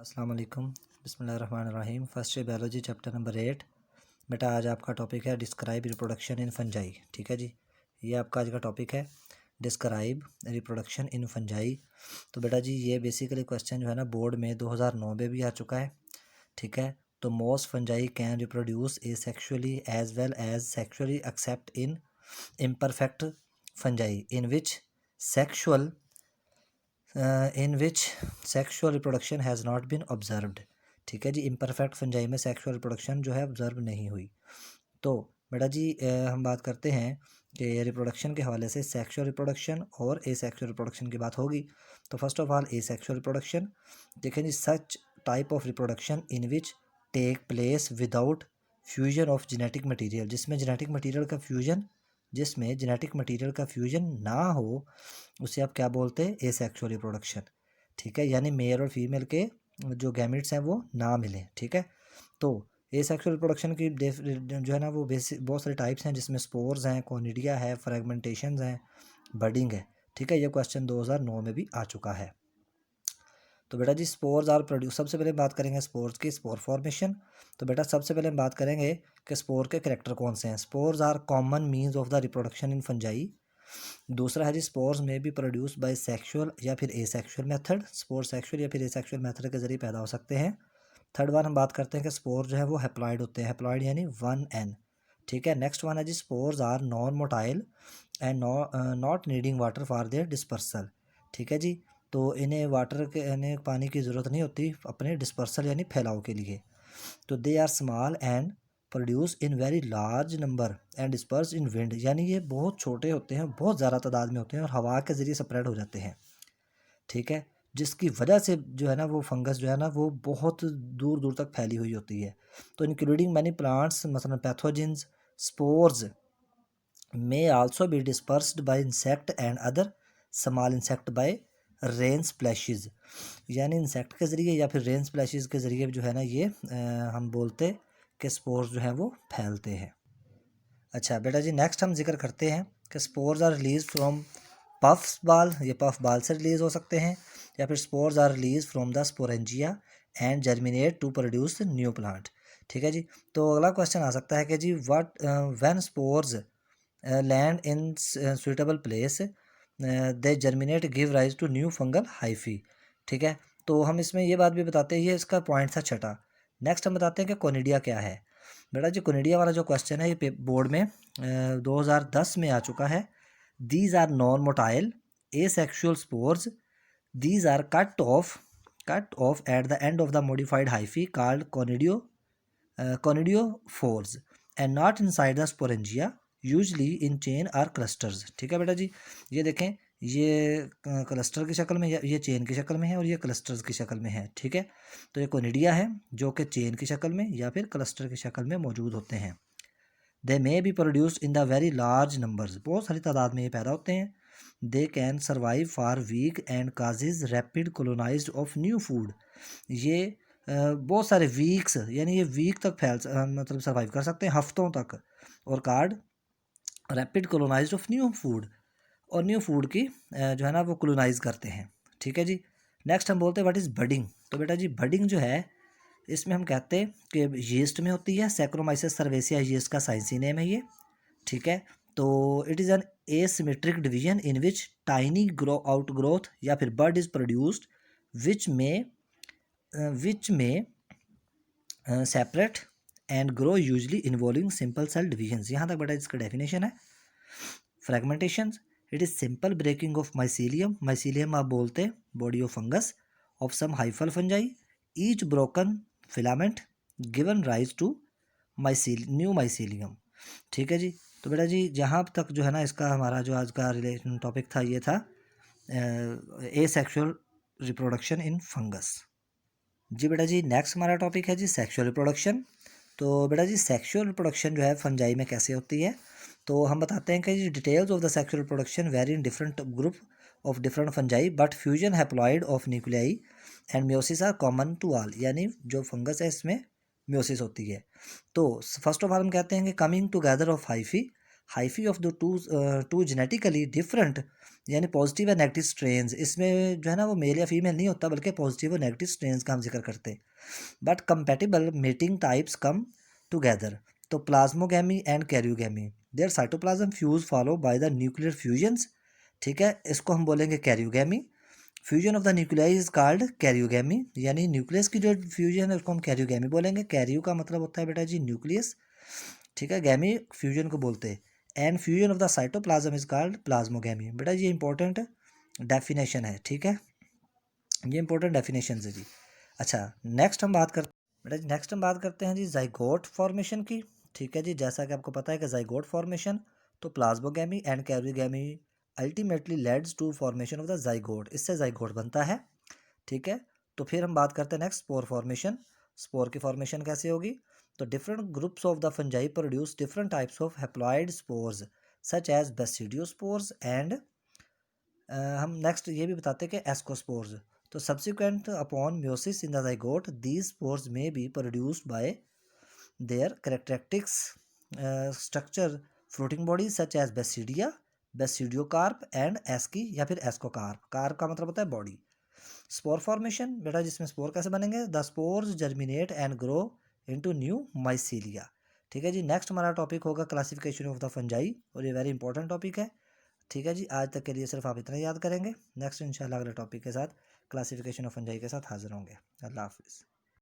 अस्सलाम वालेकुम। बिस्मिल्लाहिर्रहमानिर्रहीम। First year biology chapter number 8। बेटा आज आपका टॉपिक है डिस्क्राइब रिप्रोडक्शन इन फंजाई। ठीक है जी, ये आपका आज का टॉपिक है डिस्क्राइब रिप्रोडक्शन इन फंजाई। तो बेटा जी ये बेसिकली क्वेश्चन जो है ना बोर्ड में 2009 में भी आ चुका है। ठीक है, तो most fungi can reproduce asexually as well as sexually except in imperfect fungi in which sexual reproduction has not been observed. ठीक है जी, इम्परफेक्ट फंजाई में सेक्सुअल रिप्रोडक्शन जो है ऑब्जर्व नहीं हुई। तो बेटा जी हम बात करते हैं कि रिप्रोडक्शन के हवाले से सेक्सुअल रिप्रोडक्शन और ए सेक्सुअल रिप्रोडक्शन की बात होगी। तो first of all asexual reproduction देखें जी, such type of reproduction in which take place without fusion of genetic material, जिसमें जेनेटिक मटीरियल का फ्यूजन ना हो, उसे आप क्या बोलते हैं, एसेक्सुअल रिप्रोडक्शन। ठीक है, यानी मेल और फीमेल के जो गैमेट्स हैं वो ना मिलें। ठीक है, तो एसेक्सुअल रिप्रोडक्शन की जो है ना वो बेसिक बहुत सारे टाइप्स हैं, जिसमें स्पोर्स हैं, कोनिडिया है, फ्रेगमेंटेशन हैं, बडिंग है। ठीक है, ये क्वेश्चन 2009 में भी आ चुका है। तो बेटा जी स्पोर्स आर प्रोड्यूस, सबसे पहले बात करेंगे स्पोर्स की, स्पोर फॉर्मेशन। तो बेटा सबसे पहले हम बात करेंगे कि स्पोर के करेक्टर कौन से हैं। Spores are common means of the reproduction in fungi. दूसरा है जी स्पोर्स में भी प्रोड्यूस बाय सेक्सुअल या फिर एसेक्सुअल मेथड, स्पोर सेक्सुअल या फिर एसेक्सुअल मेथड के जरिए पैदा हो सकते हैं। थर्ड वन हम बात करते हैं कि स्पोर जो है वो हैप्लॉइड होते हैं, हैप्लॉइड यानी 1n। ठीक है, नेक्स्ट वन है जी spores are non motile and not needing water for their dispersal. ठीक है जी, तो इन्हें पानी की ज़रूरत नहीं होती अपने डिस्पर्सल यानी फैलाव के लिए। तो they are small and produce in very large number and disperse in wind, यानी ये बहुत छोटे होते हैं, बहुत ज़्यादा तादाद में होते हैं और हवा के ज़रिए स्प्रेड हो जाते हैं। ठीक है, जिसकी वजह से जो है ना वो फंगस जो है ना वो बहुत दूर दूर तक फैली हुई होती है। तो इंक्लूडिंग मैनी प्लांट्स, मसलन pathogens, spores may also be dispersed by insect and other small insect by rain splashes, यानी इंसेक्ट के ज़रिए या फिर रेन स्प्लैशेस के ज़रिए जो है ना ये हम बोलते कि स्पोर्स जो हैं वो फैलते हैं। अच्छा बेटा जी नेक्स्ट हम जिक्र करते हैं कि spores are release from puffs ball, ये पफ बाल से रिलीज़ हो सकते हैं, या फिर spores are release from the sporangia and germinate to produce new plant. ठीक है जी, तो अगला क्वेश्चन आ सकता है कि जी what when spores land in suitable place they germinate give rise to new fungal hyphae. ठीक है, तो हम इसमें ये बात भी बताते हैं, ये इसका पॉइंट था छठा। नेक्स्ट हम बताते हैं कि कोनिडिया क्या है। बेटा जी कोनिडिया वाला जो क्वेश्चन है ये बोर्ड में 2010 में आ चुका है। These are non motile asexual spores, these are cut off at the end of the modified hyphae called conidiophores and not inside the sporangia usually in chain or clusters. ठीक है बेटा जी, ये देखें, ये क्लस्टर की शक्ल में, ये चेन की शक्ल में है और ये क्लस्टर्स की शक्ल में है। ठीक है, तो ये कोनिडिया है जो कि चेन की शक्ल में या फिर क्लस्टर की शक्ल में मौजूद होते हैं। They may be produced in the very large numbers, बहुत सारी तादाद में ये पैदा होते हैं। They can survive for week and causes rapid colonise of new food, ये बहुत सारे वीक्स यानी ये वीक तक मतलब सर्वाइव कर सकते हैं, हफ्तों तक, और card rapid colonise of new food, और न्यू फूड की जो है ना वो कोलोनाइज करते हैं। ठीक है जी, नेक्स्ट हम बोलते हैं व्हाट इज़ बडिंग। तो बेटा जी बडिंग जो है इसमें हम कहते हैं कि यीस्ट में होती है, सैक्रोमाइसिस सर्वेसिया यीस्ट का साइंसी नेम है ये। ठीक है, तो it is an asymmetric division in which tiny out growth या फिर बड इज़ प्रोड्यूस्ड विच में separate and grow usually involving simple cell divisions. यहाँ तक बेटा इसका डेफिनेशन है। Fragmentation, it is simple breaking of mycelium, mycelium आप बोलते हैं body of fungus of some hyphal fungi, each broken filament given rise to new mycelium. ठीक है जी, तो बेटा जी जहाँ तक जो है ना इसका हमारा जो आज का रिलेशन टॉपिक था ये था एसेक्सुअल रिप्रोडक्शन इन फंगस। जी बेटा जी नेक्स्ट हमारा टॉपिक है जी सेक्सुअल रिप्रोडक्शन। तो बेटा जी सेक्सुअल रिप्रोडक्शन जो है फंजाई में कैसे होती है, तो हम बताते हैं कि जी details of the sexual reproduction vary in different group of different fungi but fusion haploid of nuclei and meiosis are common to all, यानी जो फंगस है इसमें म्योसिस होती है। तो फर्स्ट ऑफ ऑल हम कहते हैं कि coming together of hyphae, hyphae of the two genetically different, यानी पॉजिटिव या नेगेटिव स्ट्रेन्स, इसमें जो है ना वो मेल या फीमेल नहीं होता बल्कि पॉजिटिव और नेगेटिव स्ट्रेन्स का हम जिक्र करते हैं। But compatible mating types come together, तो plasmogamy and karyogamy, their cytoplasm fuse follow by the nuclear fusions, ठीक है, इसको हम बोलेंगे karyogamy. Fusion of the nuclei is called karyogamy, यानी न्यूक्लियस की जो फ्यूजन है उसको हम कैरियोगैमी बोलेंगे। कैरियो का मतलब होता है बेटा जी न्यूक्लियस, ठीक है, गैमी फ्यूजन को बोलते हैं। And fusion of the cytoplasm is called plasmogamy. बेटा ये इंपॉर्टेंट डेफिनेशन है, ठीक है, ये इंपॉर्टेंट डेफिनेशन है जी। अच्छा, नेक्स्ट हम बात करते बेटा जी, नेक्स्ट हम बात करते हैं जी जाइगोट फॉर्मेशन की, ठीक है जी। जैसा कि आपको पता है कि जाइगोट फॉर्मेशन, तो plasmogamy and karyogamy ultimately leads to formation of the zygote, इससे जाइगोट बनता है, ठीक है। तो फिर हम बात करते हैं नेक्स्ट स्पोर फॉर्मेशन। स्पोर की फॉर्मेशन कैसे होगी, तो different groups of the fungi produce different types of haploid spores such as basidiospores and, हम नेक्स्ट ये भी बताते हैं कि एस्कोस्पोर्स। तो subsequent upon meiosis in the zygote these spores may be produced by their characteristics structure fruiting bodies such as basidia, basidiocarp and asci या फिर ascocarp. Carp का मतलब होता है बॉडी। स्पोर फॉर्मेशन बेटा जिसमें स्पोर कैसे बनेंगे, the spores germinate and grow into new mycelia, ठीक है जी। नेक्स्ट हमारा टॉपिक होगा क्लासिफिकेशन ऑफ द फंजाई, और ये वेरी इंपॉर्टेंट टॉपिक है, ठीक है जी। आज तक के लिए सिर्फ आप इतना याद करेंगे, नेक्स्ट इंशाल्लाह अगले टॉपिक के साथ क्लासिफिकेशन ऑफ फंजाई के साथ हाजिर होंगे। अल्लाह हाफिज़।